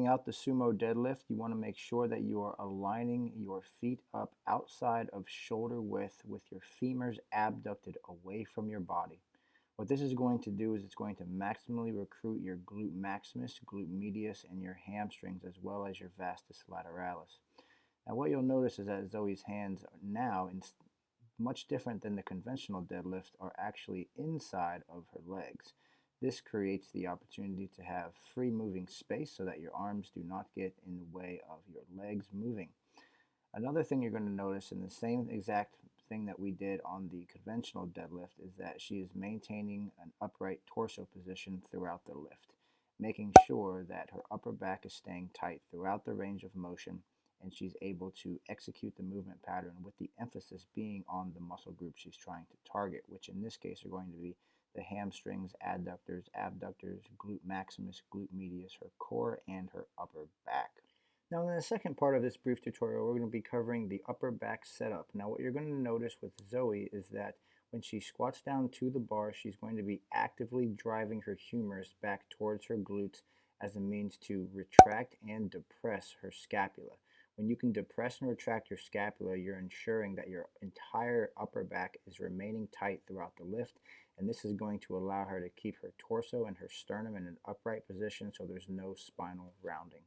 Starting out the sumo deadlift, you want to make sure that you are aligning your feet up outside of shoulder width with your femurs abducted away from your body. What this is going to do is it's going to maximally recruit your glute maximus, glute medius, and your hamstrings, as well as your vastus lateralis. Now what you'll notice is that Zoe's hands now, much different than the conventional deadlift, are actually inside of her legs. This creates the opportunity to have free moving space so that your arms do not get in the way of your legs moving. Another thing you're going to notice in the same exact thing that we did on the conventional deadlift is that she is maintaining an upright torso position throughout the lift, making sure that her upper back is staying tight throughout the range of motion and she's able to execute the movement pattern with the emphasis being on the muscle group she's trying to target, which in this case are going to be the hamstrings, adductors, abductors, glute maximus, glute medius, her core, and her upper back. Now in the second part of this brief tutorial, we're going to be covering the upper back setup. Now what you're going to notice with Zoe is that when she squats down to the bar, she's going to be actively driving her humerus back towards her glutes as a means to retract and depress her scapula. When you can depress and retract your scapula, you're ensuring that your entire upper back is remaining tight throughout the lift, and this is going to allow her to keep her torso and her sternum in an upright position so there's no spinal rounding.